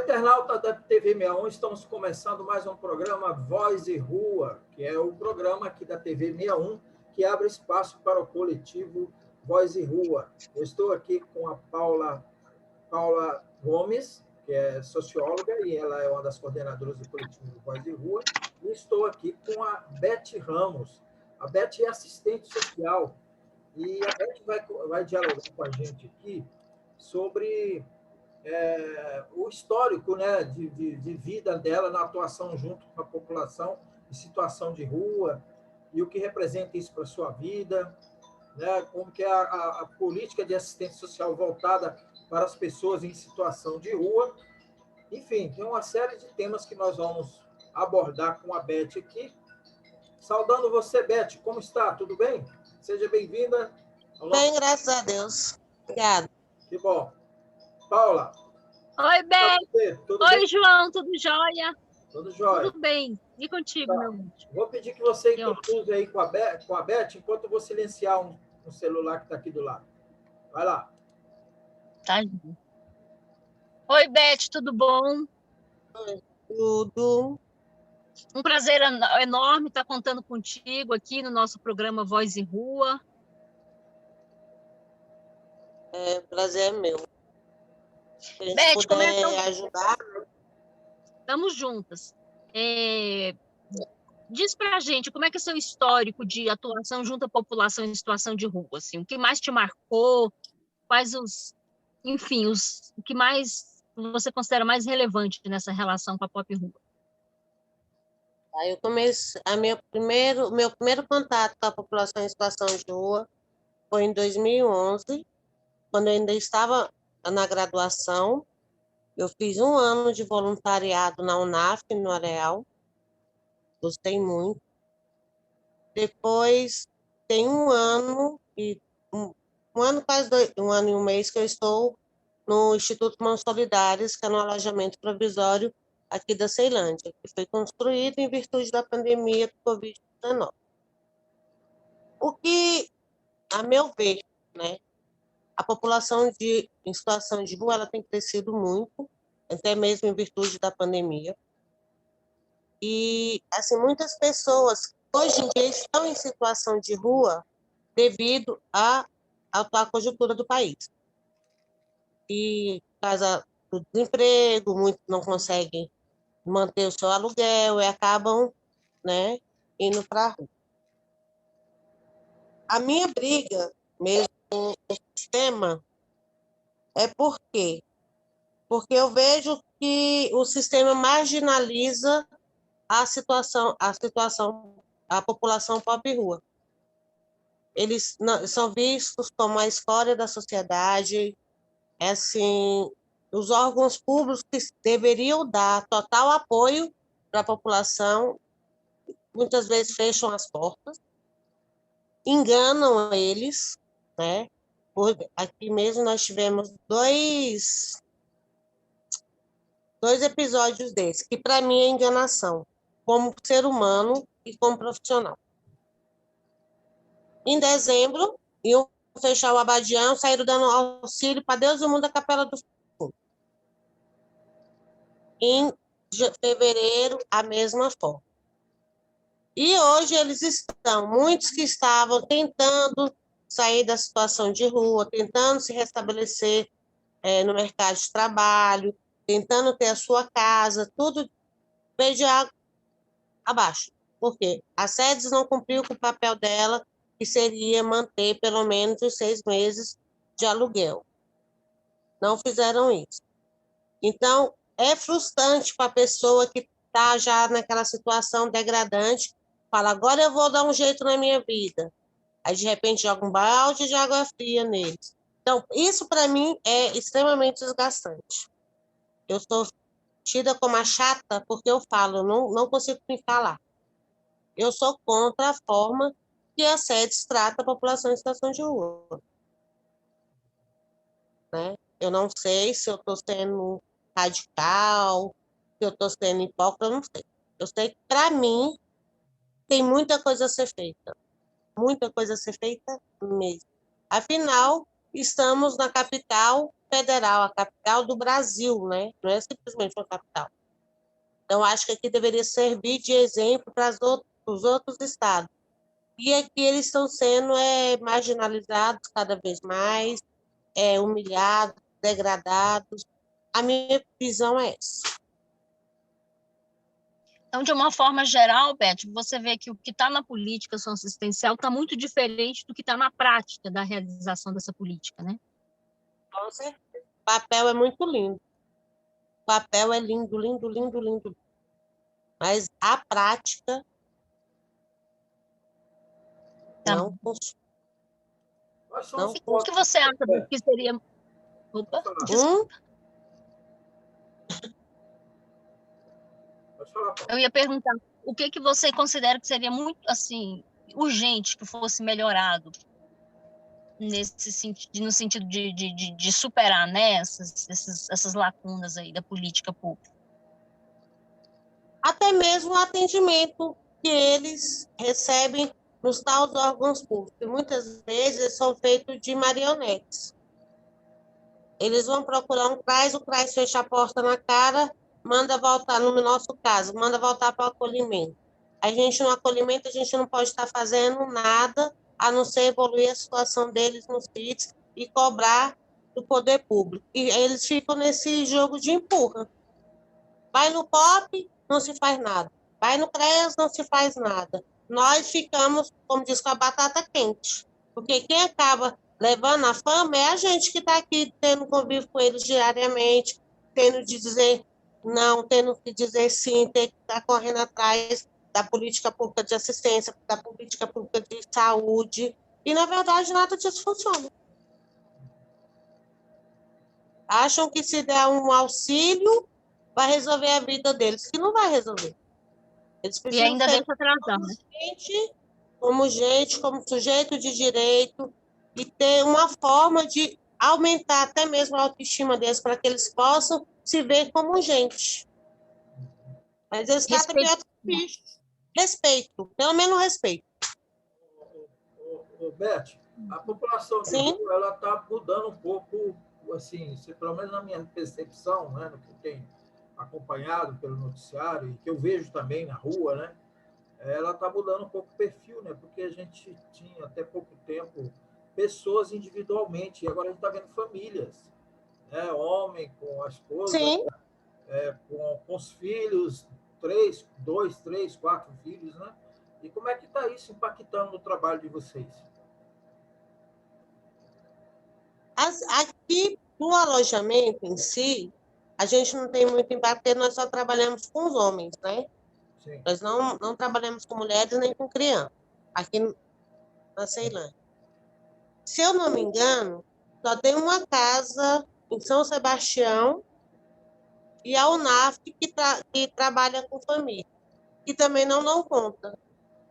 internauta da TV 61, estamos começando mais um programa Voz e Rua, que é o programa aqui da TV 61, que abre espaço para o coletivo Voz e Rua. Eu estou aqui com a Paula Gomes, que é socióloga, e ela é uma das coordenadoras do coletivo Voz e Rua, e estou aqui com a Beth Ramos. A Beth é assistente social, e a Beth vai dialogar com a gente aqui sobre o histórico, né, de vida dela na atuação junto com a população em situação de rua e o que representa isso para a sua vida, né, como que é a política de assistência social voltada para as pessoas em situação de rua. Enfim, tem uma série de temas que nós vamos abordar com a Beth aqui. Saudando você, Beth, como está? Tudo bem? Seja bem-vinda. Bem, graças a Deus. Obrigada. Que bom. Paula. Oi, Beth. Oi, bem? João, tudo jóia? Tudo jóia. Tudo bem. E contigo, tá. Meu anjo? Vou pedir que você introduza aí com a Beth, enquanto eu vou silenciar um celular que está aqui do lado. Vai lá. Tá. Oi, Beth, tudo bom? Oi, tudo. Um prazer enorme estar contando contigo aqui no nosso programa Voz e Rua. Prazer é meu. Se a gente Beth, puder ajudar. Estamos juntas. Diz pra gente como é que é seu histórico de atuação junto à população em situação de rua, assim, o que mais te marcou, quais o que mais você considera mais relevante nessa relação com a Pop Rua? Aí eu comecei, meu primeiro contato com a população em situação de rua foi em 2011, quando eu ainda estava na graduação. Eu fiz 1 ano de voluntariado na UNAF, no Areal. Gostei muito. Depois, tem 1 ano e quase 1 ano e 1 mês que eu estou no Instituto Mãos Solidárias, que é no alojamento provisório aqui da Ceilândia, que foi construído em virtude da pandemia do Covid-19. O que, a meu ver, né, a população em situação de rua ela tem crescido muito, até mesmo em virtude da pandemia. E, assim, muitas pessoas hoje em dia estão em situação de rua devido à atual conjuntura do país. E, por causa do desemprego, muitos não conseguem manter o seu aluguel e acabam, né, indo para a rua. A minha briga mesmo com o sistema é por quê? Porque eu vejo que o sistema marginaliza a população pobre rua. Eles são vistos como a escória da sociedade, assim, os órgãos públicos que deveriam dar total apoio para a população, muitas vezes fecham as portas, enganam eles, né? Aqui mesmo nós tivemos dois episódios desses, que para mim é enganação, como ser humano e como profissional. Em dezembro, iam fechar o Abadião, saíram dando auxílio para Deus e o mundo da Capela do Fundo. Em fevereiro, a mesma forma. E hoje muitos que estavam tentando sair da situação de rua, tentando se restabelecer no mercado de trabalho, tentando ter a sua casa, tudo veio de água abaixo. Por quê? A SEDES não cumpriu com o papel dela, que seria manter pelo menos os 6 meses de aluguel. Não fizeram isso. Então, é frustrante para a pessoa que está já naquela situação degradante, fala, agora eu vou dar um jeito na minha vida. Aí, de repente, joga um balde de água fria neles. Então, isso para mim é extremamente desgastante. Eu sou tida como a chata porque eu falo, não consigo me calar. Eu sou contra a forma que a SEDES trata a população em situação de rua. Né? Eu não sei se eu estou sendo radical, se eu estou sendo hipócrita, eu não sei. Eu sei que, para mim, tem muita coisa a ser feita. Muita coisa a ser feita mesmo. Afinal, estamos na capital, federal, a capital do Brasil, né? Não é simplesmente uma capital. Então, acho que aqui deveria servir de exemplo para os outros estados. E aqui eles estão sendo marginalizados cada vez mais, humilhados, degradados. A minha visão é essa. Então, de uma forma geral, Beth, você vê que o que está na política socioassistencial está muito diferente do que está na prática da realização dessa política, né? Com certeza. O papel é muito lindo. O papel é lindo, lindo, lindo, lindo. Mas a prática não funciona. O que você acha do que seria... Opa, desculpa. Eu ia perguntar, o que você considera que seria muito, assim, urgente que fosse melhorado nesse sentido, no sentido de superar, né, essas lacunas aí da política pública? Até mesmo o atendimento que eles recebem nos tais órgãos públicos. E muitas vezes são feitos de marionetes. Eles vão procurar um CRAS, o CRAS fecha a porta na cara, manda voltar, no nosso caso, manda voltar para o acolhimento. A gente, no acolhimento, a gente não pode estar fazendo nada, a não ser evoluir a situação deles nos CITs e cobrar do poder público. E eles ficam nesse jogo de empurra. Vai no POP, não se faz nada. Vai no CREAS, não se faz nada. Nós ficamos, como diz, com a batata quente. Porque quem acaba levando a fama é a gente que está aqui tendo convívio com eles diariamente, tendo de dizer não, tendo que dizer sim, ter que estar correndo atrás da política pública de assistência, da política pública de saúde. E, na verdade, nada disso funciona. Acham que se der um auxílio, vai resolver a vida deles, que não vai resolver. Eles precisam e ainda deixa atrasar, né? Como sujeito de direito, e ter uma forma de aumentar até mesmo a autoestima deles, para que eles possam se ver como gente. Mas eles tratam de outros bichos. Respeito, pelo menos respeito. Beth, a população de rua, ela está mudando um pouco, assim, pelo menos na minha percepção, né, no que eu tenho acompanhado pelo noticiário e que eu vejo também na rua, né, ela está mudando um pouco o perfil, né, porque a gente tinha até pouco tempo pessoas individualmente, e agora a gente está vendo famílias, né, homem com a esposa, com os filhos, 2, 3, 4 filhos, né? E como é que está isso impactando no trabalho de vocês? Aqui, no alojamento em si, a gente não tem muito impacto, porque nós só trabalhamos com os homens, né? Sim. Nós não trabalhamos com mulheres nem com crianças, aqui na Ceilândia. Se eu não me engano, só tem uma casa em São Sebastião e a UNAF que trabalha com família, que também não conta,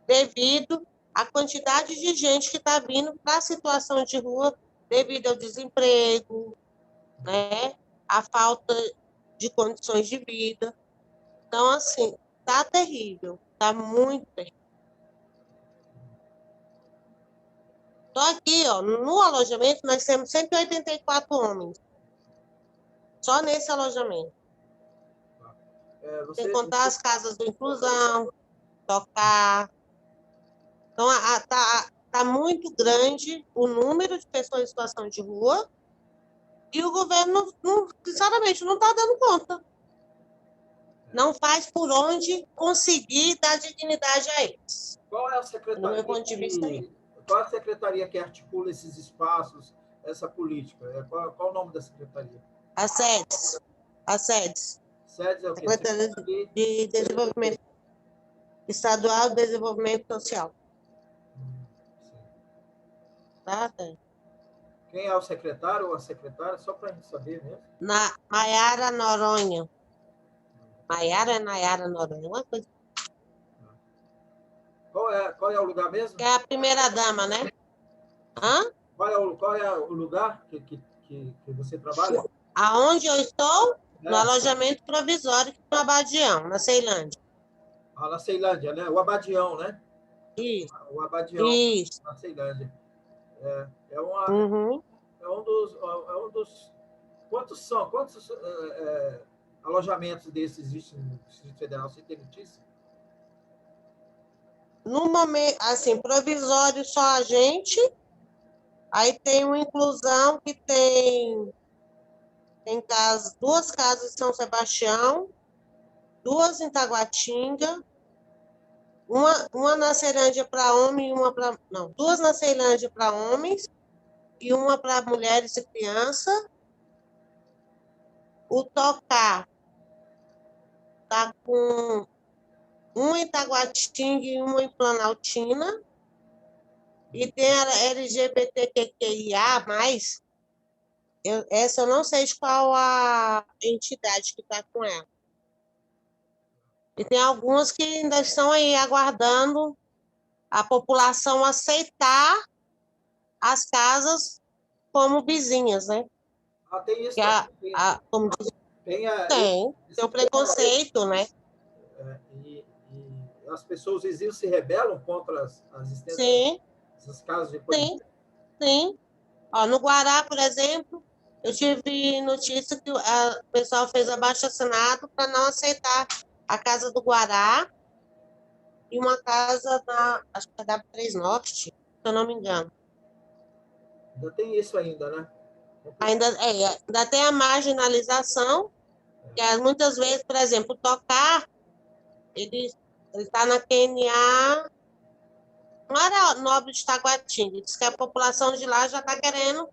devido à quantidade de gente que está vindo para a situação de rua, devido ao desemprego, né? A falta de condições de vida. Então, assim, está terrível, está muito terrível. Só aqui, ó, no alojamento, nós temos 184 homens. Só nesse alojamento. Sem contar as casas de inclusão, tocar. Então, tá muito grande o número de pessoas em situação de rua e o governo, sinceramente, não está dando conta. Não faz por onde conseguir dar dignidade a eles. Qual é a secretaria? Do meu ponto de vista, qual é a secretaria que articula esses espaços, essa política? Qual o nome da secretaria? A SEDES. A SEDES. SEDES é o quê? Secretaria de Desenvolvimento Estadual de Desenvolvimento Social. Sim. Tá? Quem é o secretário ou a secretária? Só para a gente saber mesmo. Maiara Noronha. Maiara é Nayara Noronha, uma coisa. Qual é o lugar mesmo? É a primeira-dama, né? Hã? Qual é o lugar que você trabalha? Aonde eu estou? No alojamento provisório no Abadião, na Ceilândia. Ah, na Ceilândia, né? O Abadião, né? Isso. O Abadião, na Ceilândia. É um Quantos alojamentos desses existem no Distrito Federal? Você tem notícia? No momento, assim, provisório só a gente, aí tem uma inclusão que tem duas casas em São Sebastião, duas em Taguatinga, uma na Ceilândia para homem e uma para... Não, duas na Ceilândia para homens e uma para mulheres e crianças. O Tocá está com uma em Taguatinga e uma em Planaltina. E tem a LGBTQIA+, essa eu não sei de qual a entidade que está com ela. E tem algumas que ainda estão aí aguardando a população aceitar as casas como vizinhas, né? Tem isso. Como diz, tem o preconceito, né? E as pessoas vizinhas se rebelam contra as Sim. Essas casas de acolhimento? Sim. Ó, no Guará, por exemplo, eu tive notícia que o pessoal fez abaixo-assinado para não aceitar a casa do Guará e uma casa acho que é da W3 Norte, se eu não me engano. Ainda tem isso ainda, né? Ainda tem a marginalização, que muitas vezes, por exemplo, o Tocar, ele está na QNA, não era Nobre de Taguatinga, diz que a população de lá já está querendo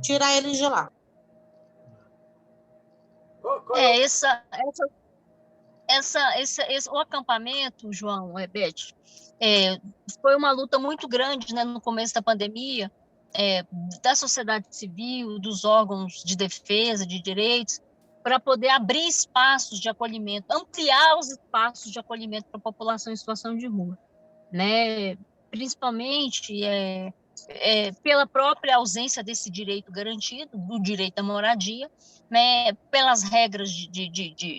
tirar ele de lá. O acampamento, João, Beth, foi uma luta muito grande, né, no começo da pandemia, da sociedade civil, dos órgãos de defesa de direitos, para poder abrir espaços de acolhimento, ampliar os espaços de acolhimento para a população em situação de rua, né? Principalmente pela própria ausência desse direito garantido, do direito à moradia, né, pelas regras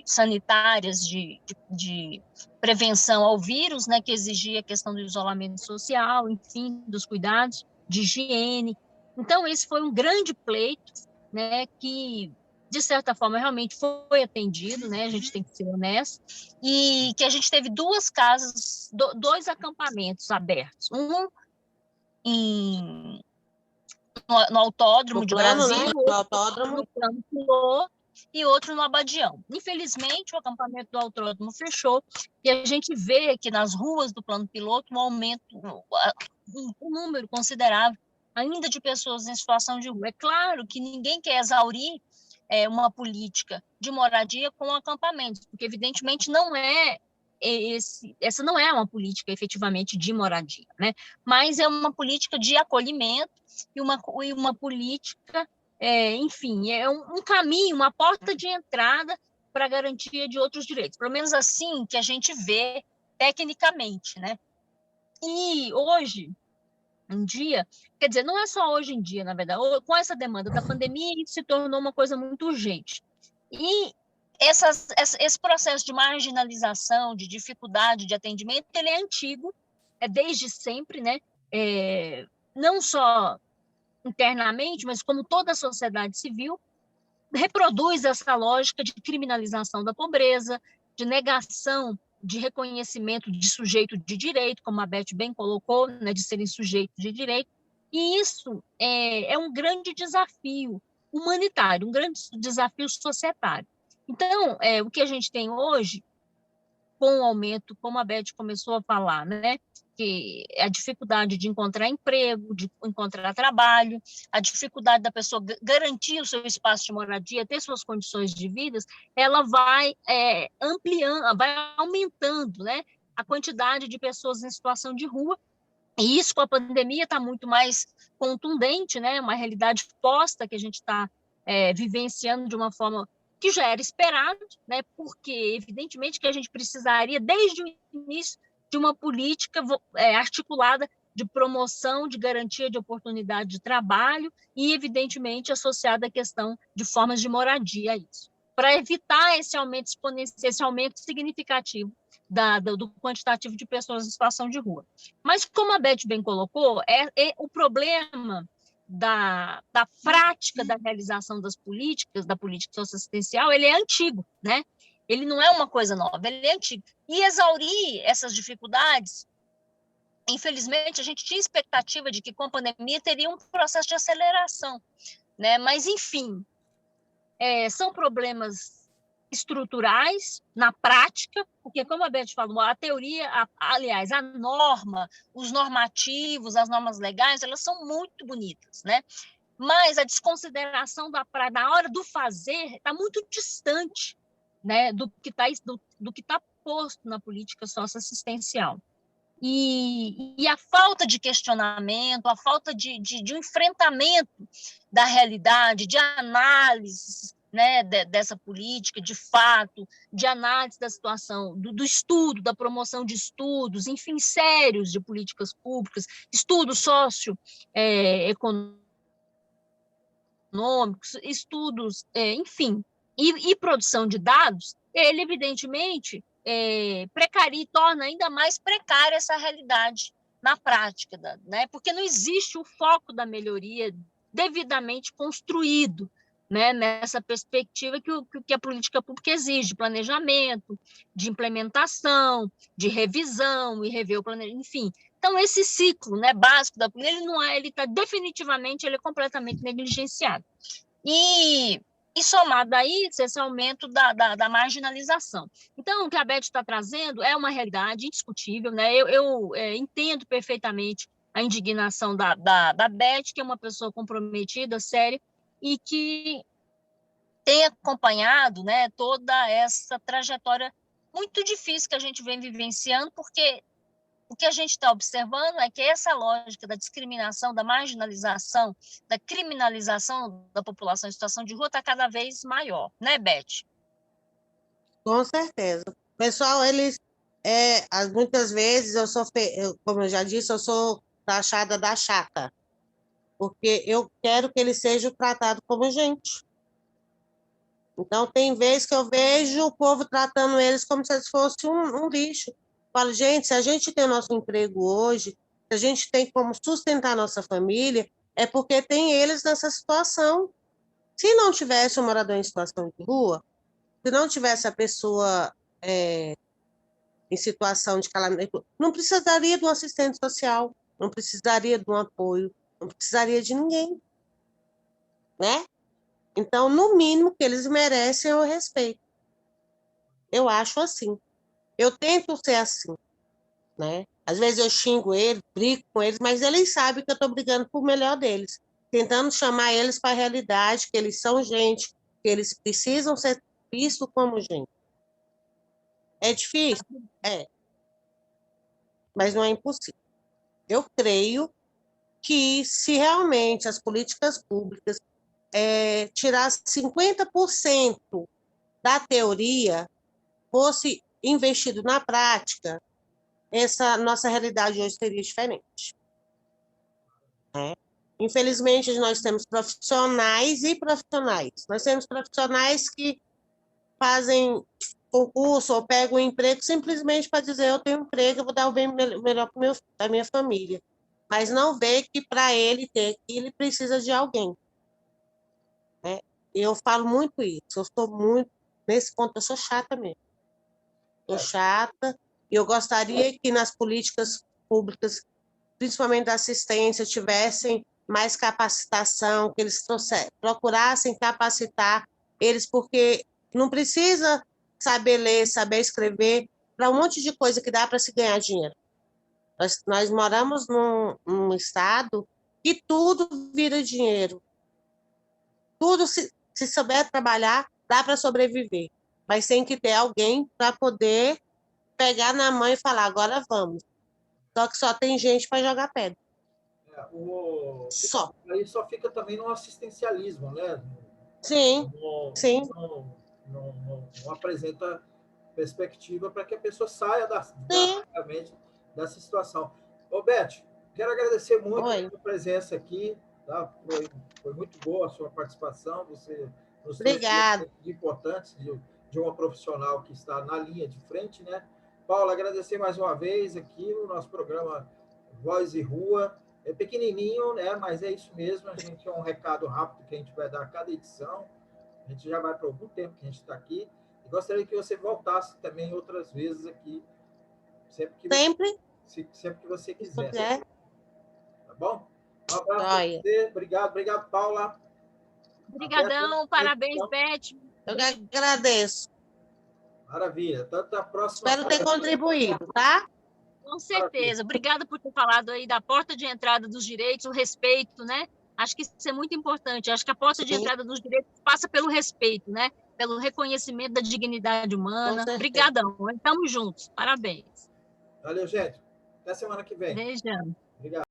sanitárias de prevenção ao vírus, né, que exigia a questão do isolamento social, enfim, dos cuidados de higiene. Então, esse foi um grande pleito, né, que, de certa forma, realmente foi atendido, né, a gente tem que ser honesto, e que a gente teve duas casas, dois acampamentos abertos, um no Autódromo de Brasília, né? No autódromo. No Plano Piloto, e outro no Abadião. Infelizmente, o acampamento do Autódromo fechou, e a gente vê que nas ruas do Plano Piloto um aumento, um número considerável ainda de pessoas em situação de rua. É claro que ninguém quer exaurir uma política de moradia com acampamentos, porque evidentemente essa não é uma política efetivamente de moradia, né? Mas é uma política de acolhimento e uma política, enfim, é um caminho, uma porta de entrada para a garantia de outros direitos, pelo menos assim que a gente vê tecnicamente, né? E hoje em dia, quer dizer, não é só hoje em dia, na verdade, com essa demanda da pandemia, isso se tornou uma coisa muito urgente. E esse processo de marginalização, de dificuldade de atendimento, ele é antigo, desde sempre, né? Não só internamente, mas como toda a sociedade civil, reproduz essa lógica de criminalização da pobreza, de negação de reconhecimento de sujeito de direito, como a Beth bem colocou, né, de serem sujeitos de direito, e isso é um grande desafio humanitário, um grande desafio societário. Então, o que a gente tem hoje, com o aumento, como a Beth começou a falar, né, que a dificuldade de encontrar emprego, de encontrar trabalho, a dificuldade da pessoa garantir o seu espaço de moradia, ter suas condições de vida, ela vai ampliando, vai aumentando, né, a quantidade de pessoas em situação de rua, e isso com a pandemia está muito mais contundente, né, uma realidade posta que a gente está vivenciando de uma forma que já era esperado, né, porque evidentemente que a gente precisaria, desde o início, de uma política articulada de promoção, de garantia de oportunidade de trabalho e, evidentemente, associada à questão de formas de moradia a isso, para evitar esse aumento exponencial, esse aumento significativo do quantitativo de pessoas em situação de rua. Mas, como a Beth bem colocou, o problema da prática da realização das políticas, da política socioassistencial, ele é antigo, né? Ele não é uma coisa nova, ele é antigo. E exaurir essas dificuldades, infelizmente, a gente tinha expectativa de que com a pandemia teria um processo de aceleração, né? Mas, enfim, são problemas estruturais na prática, porque, como a Beth falou, a teoria, aliás, a norma, os normativos, as normas legais, elas são muito bonitas, né? Mas a desconsideração na hora do fazer está muito distante, né, do que está posto na política socioassistencial. E a falta de questionamento, a falta de um enfrentamento da realidade, de análise, né, dessa política, de fato, de análise da situação, do estudo, da promoção de estudos, enfim, sérios de políticas públicas, estudos socioeconômicos, estudos, enfim, e produção de dados, ele, evidentemente, torna ainda mais precária essa realidade na prática, né? Porque não existe o foco da melhoria devidamente construído, né? Nessa perspectiva que a política pública exige, de planejamento, de implementação, de revisão e rever o planejamento, enfim. Então, esse ciclo, né, básico da política, ele está definitivamente, ele é completamente negligenciado. E somado a isso, esse aumento da marginalização. Então, o que a Beth está trazendo é uma realidade indiscutível, né? Eu entendo perfeitamente a indignação da Beth, que é uma pessoa comprometida, séria, e que tem acompanhado, né, toda essa trajetória muito difícil que a gente vem vivenciando, porque o que a gente está observando é que essa lógica da discriminação, da marginalização, da criminalização da população em situação de rua está cada vez maior, né, Beth? Com certeza. Pessoal, eles, muitas vezes, como eu já disse, eu sou taxada da chata, porque eu quero que eles sejam tratados como gente. Então, tem vezes que eu vejo o povo tratando eles como se eles fossem um lixo. Falo, gente, se a gente tem o nosso emprego hoje, se a gente tem como sustentar a nossa família, é porque tem eles nessa situação. Se não tivesse um morador em situação de rua, se não tivesse a pessoa em situação de calamidade, não precisaria de um assistente social, não precisaria de um apoio, não precisaria de ninguém, né? Então, no mínimo que eles merecem é o respeito. Eu acho assim. Eu tento ser assim, né? Às vezes eu xingo eles, brigo com eles, mas eles sabem que eu estou brigando por melhor deles, tentando chamar eles para a realidade, que eles são gente, que eles precisam ser vistos como gente. É difícil? É. Mas não é impossível. Eu creio que se realmente as políticas públicas tirassem 50% da teoria, fosse investido na prática, essa nossa realidade hoje seria diferente. Né? Infelizmente, nós temos profissionais e profissionais. Nós temos profissionais que fazem concurso ou pegam um emprego simplesmente para dizer eu tenho emprego, eu vou dar o bem melhor para a minha família. Mas não vê que para ele ter aquilo, ele precisa de alguém. Né? Eu falo muito isso. Eu sou muito... Nesse ponto, eu sou chata mesmo. Sou chata. E eu gostaria que nas políticas públicas, principalmente da assistência, tivessem mais capacitação, que eles procurassem capacitar eles, porque não precisa saber ler, saber escrever, para um monte de coisa que dá para se ganhar dinheiro. Nós moramos num estado que tudo vira dinheiro. Tudo, se souber trabalhar, dá para sobreviver. Mas tem que ter alguém para poder pegar na mão e falar, agora vamos. Só que só tem gente para jogar pedra. Só. Aí só fica também no assistencialismo, né? Sim, sim. Não apresenta perspectiva para que a pessoa saia realmente dessa situação. Ô, Beth, quero agradecer muito a sua presença aqui. Tá? Foi muito boa a sua participação. Você nos trouxe elementos importantes de uma profissional que está na linha de frente, né? Paula, agradecer mais uma vez aqui no nosso programa Voz e Rua. É pequenininho, né? Mas é isso mesmo. A gente é um recado rápido que a gente vai dar a cada edição. A gente já vai para algum tempo que a gente está aqui. E gostaria que você voltasse também outras vezes aqui, Sempre, sempre que você se quiser. puder. Tá bom? Um abraço para Joia. você. Obrigado, Paula. Obrigadão, parabéns, Beth. Eu que agradeço. Maravilha. Tanto a próxima. Espero ter contribuído, tá? Com certeza. Obrigada por ter falado aí da porta de entrada dos direitos, o respeito, né? Acho que isso é muito importante. Acho que a porta de entrada dos direitos passa pelo respeito, né? Pelo reconhecimento da dignidade humana. Obrigadão. Estamos juntos. Parabéns. Valeu, gente. Até semana que vem. Beijão. Obrigado.